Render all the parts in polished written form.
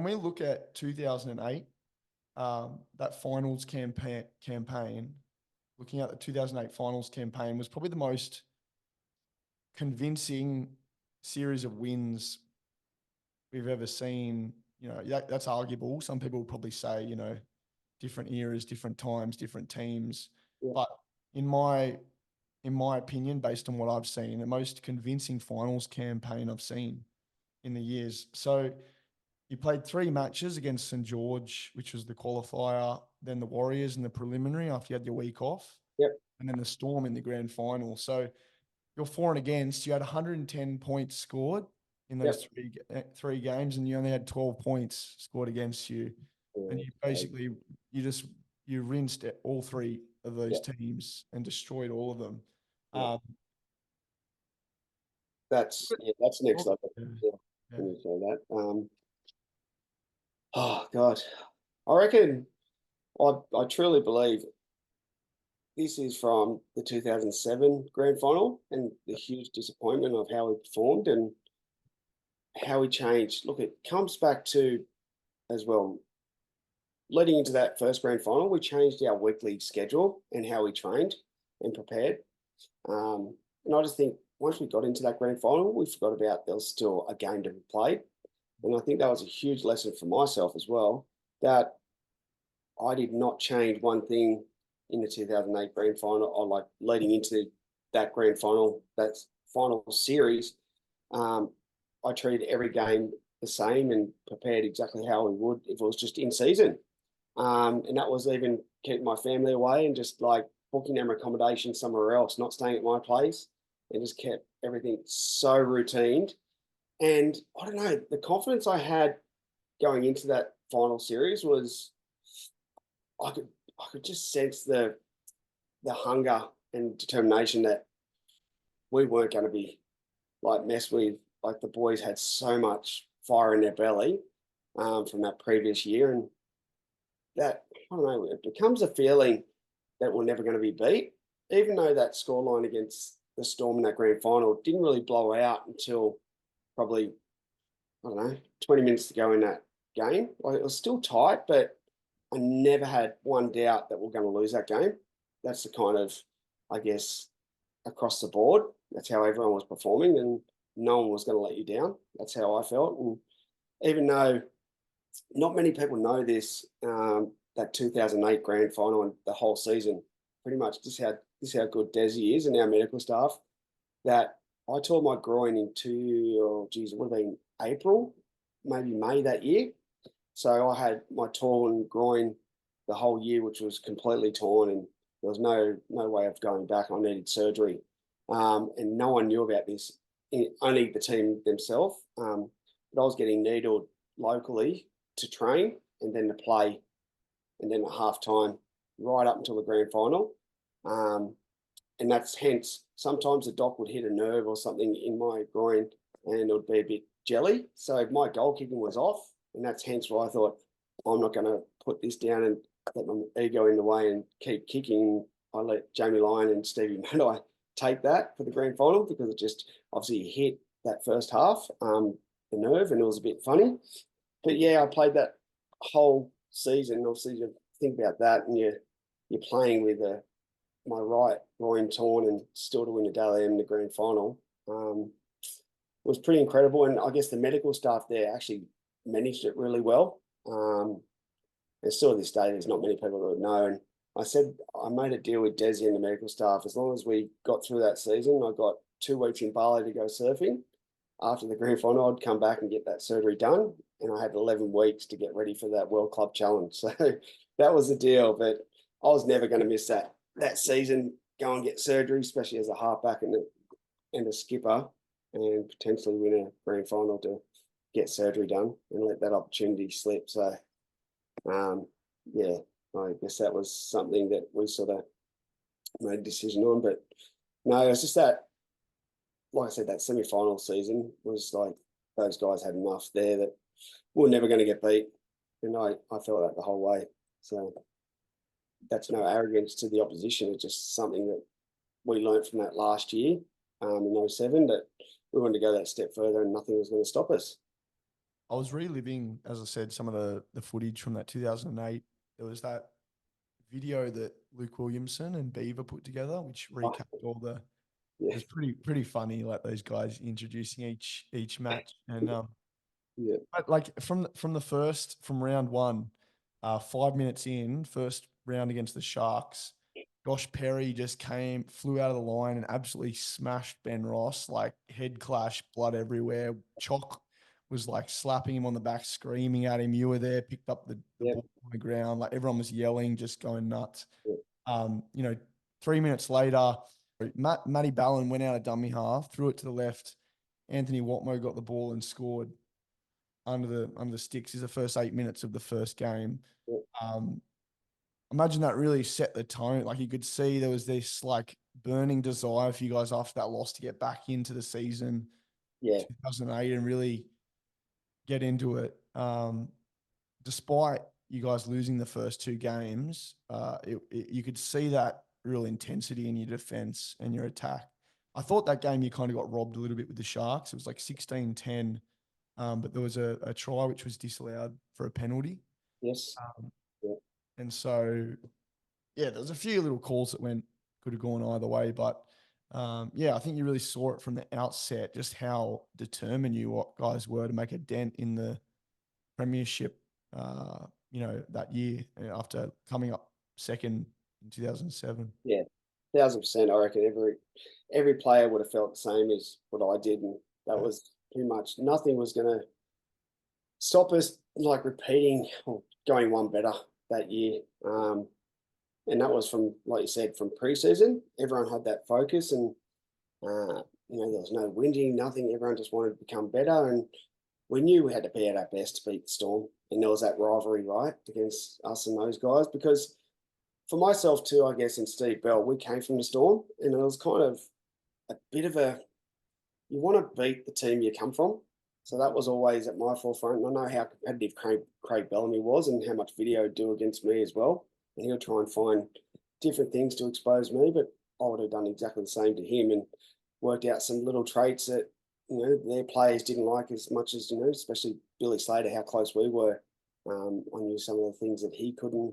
when we look at 2008, that finals campaign, looking at the 2008 finals campaign was probably the most convincing series of wins we've ever seen. That's arguable. Some people will probably say, different eras, different times, different teams. Yeah. But in my opinion, based on what I've seen, the most convincing finals campaign I've seen in the years. So you played 3 matches against St. George, which was the qualifier, then the Warriors in the preliminary after you had your week off. Yep. And then the Storm in the grand final. So you're for and against. You had 110 points scored in those three games, and you only had 12 points scored against you. Yeah. And you basically, you rinsed all 3 of those teams and destroyed all of them. Yeah. That's next level. Yeah. When you say that. Oh God, I reckon I truly believe this is from the 2007 grand final and the huge disappointment of how we performed and how we changed. Look, it comes back to as well. Leading into that first grand final, we changed our weekly schedule and how we trained and prepared. And I just think once we got into that grand final, we forgot about there was still a game to be played. And I think that was a huge lesson for myself as well, that I did not change one thing in the 2008 grand final, or like leading into that grand final, that final series. I treated every game the same and prepared exactly how we would if it was just in season. And that was even keeping my family away and just like booking them accommodation somewhere else, not staying at my place, and just kept everything so routine. And I don't know, the confidence I had going into that final series was I could just sense the hunger and determination that we weren't going to be like messed with. Like the boys had so much fire in their belly from that previous year, and that, I don't know, it becomes a feeling that we're never going to be beat, even though that scoreline against the Storm in that grand final didn't really blow out until probably, I don't know, 20 minutes to go in that game. Like it was still tight, but I never had one doubt that we're going to lose that game. That's the kind of, I guess, across the board, that's how everyone was performing, and no one was going to let you down. That's how I felt. And even though not many people know this, that 2008 grand final and the whole season, pretty much this is how good Desi is and our medical staff, that I tore my groin it would have been April, maybe May that year. So I had my torn groin the whole year, which was completely torn, and there was no way of going back. I needed surgery, and no one knew about this, only the team themselves. But I was getting needled locally to train and then to play, and then at halftime, right up until the grand final. And that's hence sometimes the doc would hit a nerve or something in my groin and it would be a bit jelly. So my goal kicking was off, and that's hence why I thought I'm not going to put this down and let my ego in the way and keep kicking. I let Jamie Lyon and Stevie Matai take that for the grand final because it just obviously hit that first half, the nerve, and it was a bit funny. But yeah, I played that whole season. Obviously, you think about that, and you're playing with my right groin torn and still to win a Dally M in the grand final. Was pretty incredible, and I guess the medical staff there actually managed it really well. And still to this day, there's not many people that would know. And I made a deal with Desi and the medical staff. As long as we got through that season, I got 2 weeks in Bali to go surfing. After the grand final, I'd come back and get that surgery done. And I had 11 weeks to get ready for that World Club Challenge. So that was the deal. But I was never going to miss that season, go and get surgery, especially as a halfback and a skipper, and potentially win a grand final to get surgery done and let that opportunity slip. So, yeah, I guess that was something that we sort of made a decision on. But no, it's just that, like I said, that semi-final season was like those guys had enough there that we were never going to get beat. And I felt that the whole way. So that's no arrogance to the opposition. It's just something that we learned from that last year in 07, that we wanted to go that step further and nothing was going to stop us. I was reliving, as I said, some of the footage from that 2008. There was that video that Luke Williamson and Beaver put together, which Oh, recapped all the. It yeah, was pretty funny, like those guys introducing each match. And yeah, but like from round one, 5 minutes in, first round against the Sharks, Josh Perry just flew out of the line and absolutely smashed Ben Ross, like head clash, blood everywhere. Chalk was like slapping him on the back, screaming at him. You were there, picked up the yeah, ball on the ground. Like everyone was yelling, just going nuts. yeah, 3 minutes later, Matty Ballin went out of dummy half, threw it to the left. Anthony Watmo got the ball and scored under the sticks. Is the first 8 minutes of the first game. yeah, Um, Imagine that really set the tone. Like you could see there was this like burning desire for you guys after that loss to get back into the season yeah, 2008 and really get into it. Despite you guys losing the first two games, you could see that real intensity in your defense and your attack. I thought that game you kind of got robbed a little bit with the Sharks. It was like 16-10, but there was a try which was disallowed for a penalty. yes, Um, yeah, and so, yeah, there's a few little calls that could have gone either way. But yeah, I think you really saw it from the outset, just how determined you guys were to make a dent in the premiership, that year after coming up second in 2007. yeah, 1,000%. I reckon every player would have felt the same as what I did, and that Yeah. was pretty much nothing was going to stop us like repeating or going one better that year. And that was from, like you said, from preseason. Everyone had that focus, and there was no whinging, nothing. Everyone just wanted to become better, and we knew we had to be at our best to beat the Storm. And there was that rivalry, right, against us and those guys. Because for myself too, I guess, and Steve Bell, we came from the Storm, and it was kind of a bit of a you want to beat the team you come from. So that was always at my forefront. And I know how competitive Craig Bellamy was and how much video would do against me as well. And he'll try and find different things to expose me, but I would have done exactly the same to him and worked out some little traits that, their players didn't like as much as, especially Billy Slater, how close we were. I knew some of the things that he couldn't,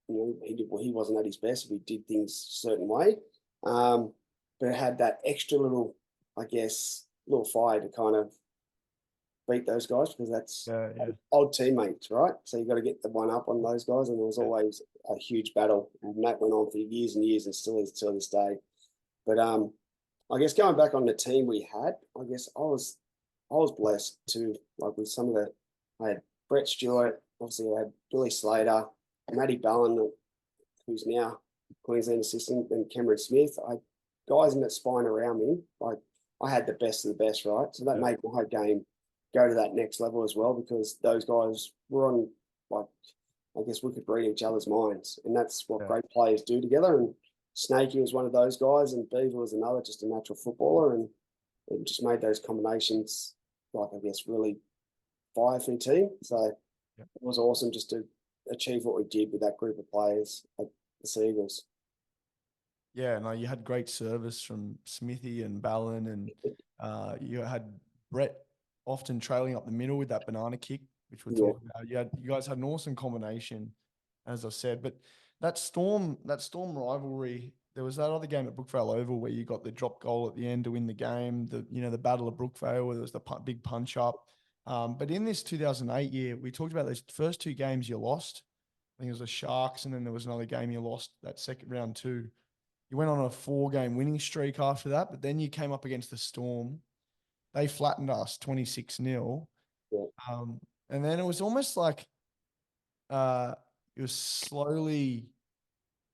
he wasn't at his best if he did things a certain way. But it had that extra little, I guess, little fire to kind of beat those guys because that's Yeah, yeah. old teammates, right? So you got to get the one up on those guys, and there was always a huge battle, and that went on for years and years, and still is till this day. But I guess going back on the team we had, I guess I was blessed to like with some of I had Brett Stewart, obviously I had Billy Slater, Matty Ballin, who's now Queensland assistant, and Cameron Smith. I guys in that spine around me, like I had the best of the best, right? So that made my game go to that next level as well because those guys were on like I guess we could read each other's minds, and that's what great players do together. And Snakey was one of those guys, and Beaver was another, just a natural footballer, and it just made those combinations like I guess really fire for your team. So it was awesome just to achieve what we did with that group of players at the Seagulls. Yeah, no, you had great service from Smithy and Ballon, and you had Brett often trailing up the middle with that banana kick, which we're Yeah, talking about. You guys had an awesome combination, as I said. But that Storm rivalry, there was that other game at Brookvale Oval where you got the drop goal at the end to win the game. The Battle of Brookvale where there was the big punch up. But in this 2008 year, we talked about those first two games you lost. I think it was the Sharks, and then there was another game you lost that second round too. You went on a 4-game winning streak after that, but then you came up against the Storm. They flattened us 26-0. yeah, And then it was almost like uh, it was slowly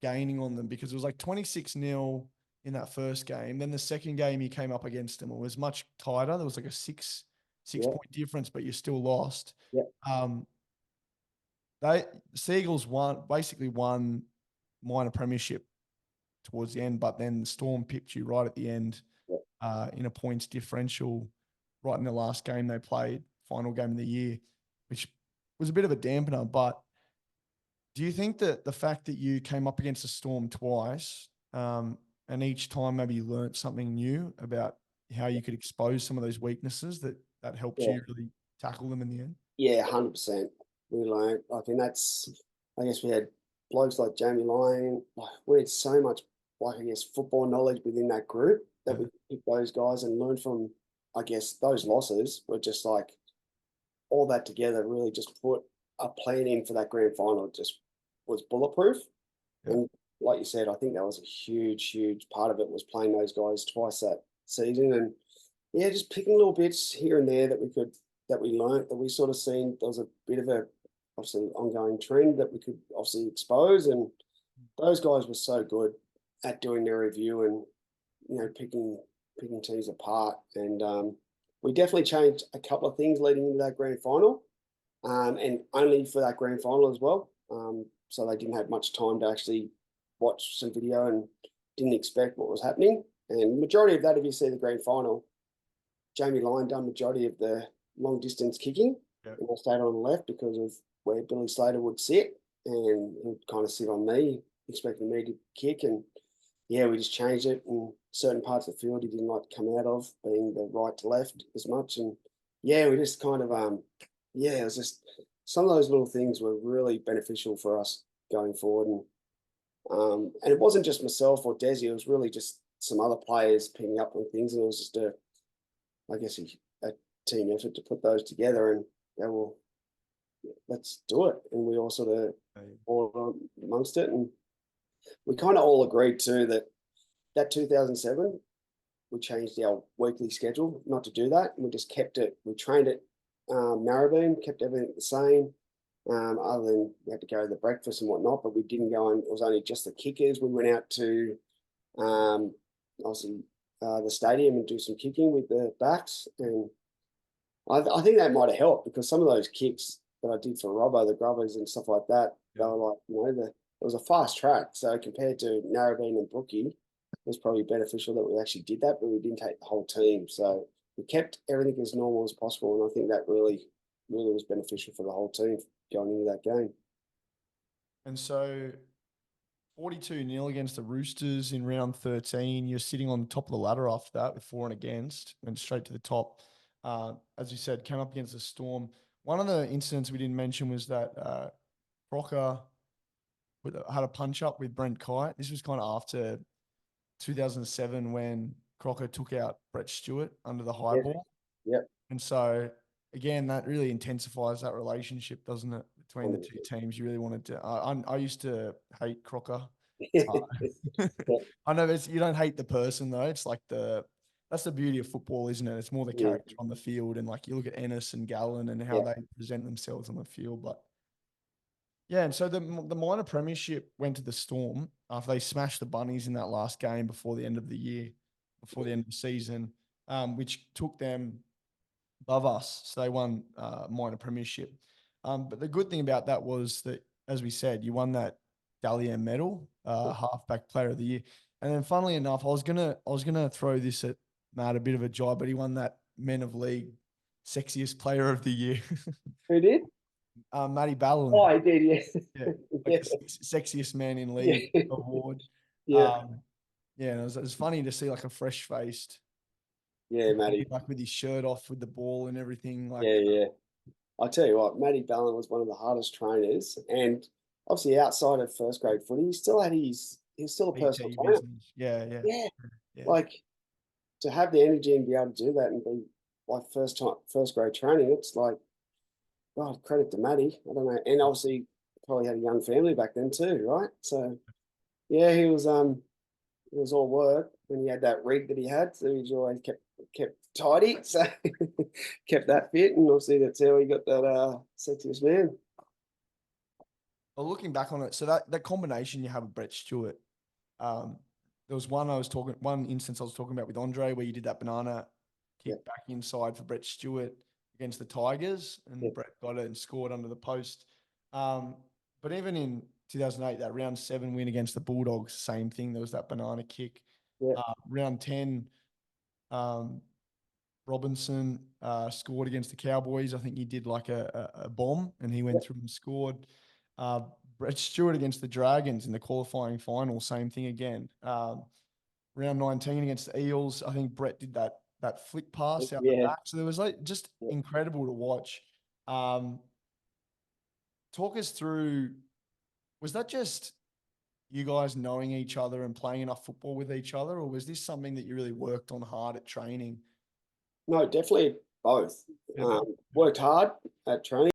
gaining on them because it was like 26-0 in that first game. Then the second game you came up against them, it was much tighter. There was like a six yeah, point difference, but you still lost. yeah, Um, Seagulls basically won minor premiership towards the end, but then the Storm pipped you right at the end yeah. in a points differential right in the last game they played, final game of the year, which was a bit of a dampener. But do you think that the fact that you came up against the Storm twice and each time maybe you learnt something new about how you could expose some of those weaknesses that helped Yeah. you really tackle them in the end? Yeah, 100%. We learned. I think that's. I guess we had blokes like Jamie Lyon. Like, we had so much, like I guess, football knowledge within that group that Yeah. we picked those guys and learned from. I guess those losses were just like all that together. Really, just put a plan in for that grand final. It just was bulletproof. Yeah. And like you said, I think that was a huge, huge part of it was playing those guys twice that season, and yeah, just picking little bits here and there that we learnt that we sort of seen there was a bit of a obviously ongoing trend that we could obviously expose, and those guys were so good at doing their review and picking teams apart, and we definitely changed a couple of things leading into that grand final, and only for that grand final as well. So they didn't have much time to actually watch some video and didn't expect what was happening. And majority of that, if you see the grand final, Jamie Lyon done majority of the long distance kicking, Yeah. and I stayed on the left because of where Billy Slater would sit, and he'd kind of sit on me, expecting me to kick, and yeah, we just changed it. And certain parts of the field he didn't like to come out of, being the right to left as much, and yeah, we just kind of yeah, it was just some of those little things were really beneficial for us going forward, and it wasn't just myself or Desi, it was really just some other players picking up on things, and it was just I guess a team effort to put those together and go, well, let's do it. And we all sort of all amongst it. And we kind of all agreed too that 2007, we changed our weekly schedule not to do that. And we just kept it, we trained it Maribeen, kept everything the same. Other than we had to go to the breakfast and whatnot, but we didn't go and it was only just the kickers. We went out to obviously the stadium and do some kicking with the backs, and I think that might have helped because some of those kicks that I did for Robbo, the grubbers and stuff like that, they were like, it was a fast track. So compared to Narrabeen and Brookie, it was probably beneficial that we actually did that, but we didn't take the whole team. So we kept everything as normal as possible, and I think that really, really was beneficial for the whole team going into that game. And so 42-0 against the Roosters in round 13. You're sitting on top of the ladder after that with 4 and against, went straight to the top. As you said, came up against the Storm. One of the incidents we didn't mention was that Crocker had a punch up with Brent Kite. This was kind of after 2007 when Crocker took out Brett Stewart under the high Yeah. ball. Yep. And so, again, that really intensifies that relationship, doesn't it, between the two teams? You really wanted to. I used to hate Crocker. I know you don't hate the person though. It's like that's the beauty of football, isn't it? It's more the character on the field, and like you look at Ennis and Gallen and how they present themselves on the field. But yeah, and so the minor premiership went to the Storm after they smashed the Bunnies in that last game before the end of the year, before the end of the season, which took them above us. So they won minor premiership. But the good thing about that was that, as we said, you won that Dalian medal, halfback player of the year. And then funnily enough, I was gonna throw this at Matt, a bit of a job, but he won that Men of League sexiest player of the year. Who did? Matty Ballon. Oh, I did, yes. Yeah. Like the sexiest man in league award. Yeah. Yeah, and it was funny to see like a fresh faced, Yeah, Matty. like with his shirt off with the ball and everything. Like, Yeah. I tell you what, Matty Ballon was one of the hardest trainers, and obviously outside of first grade footy, he's still a personal PT trainer. business. Yeah. Yeah, Yeah. like to have the energy and be able to do that and be like first grade training, it's like, God, credit to Matty. I don't know, and obviously probably had a young family back then too, right? So yeah, it was all work when he had that rig that he had, so he always kept tidy, so kept that fit, and obviously that's how he got that sexiest man. Well, looking back on it, so that combination you have with Brett Stewart, um, there was one instance I was talking about with Andre where you did that banana kick back inside for Brett Stewart against the Tigers, and Brett got it and scored under the post. But even in 2008, that round 7 win against the Bulldogs, same thing. There was that banana kick. Round 10, Robinson scored against the Cowboys. I think he did like a bomb and he went through and scored. Brett Stewart against the Dragons in the qualifying final, same thing again. Round 19 against the Eels, I think Brett did that flick pass out the back. So there was like just incredible to watch. Talk us through, was that just you guys knowing each other and playing enough football with each other, or was this something that you really worked on hard at training? No, definitely both. Yeah. Worked hard at training.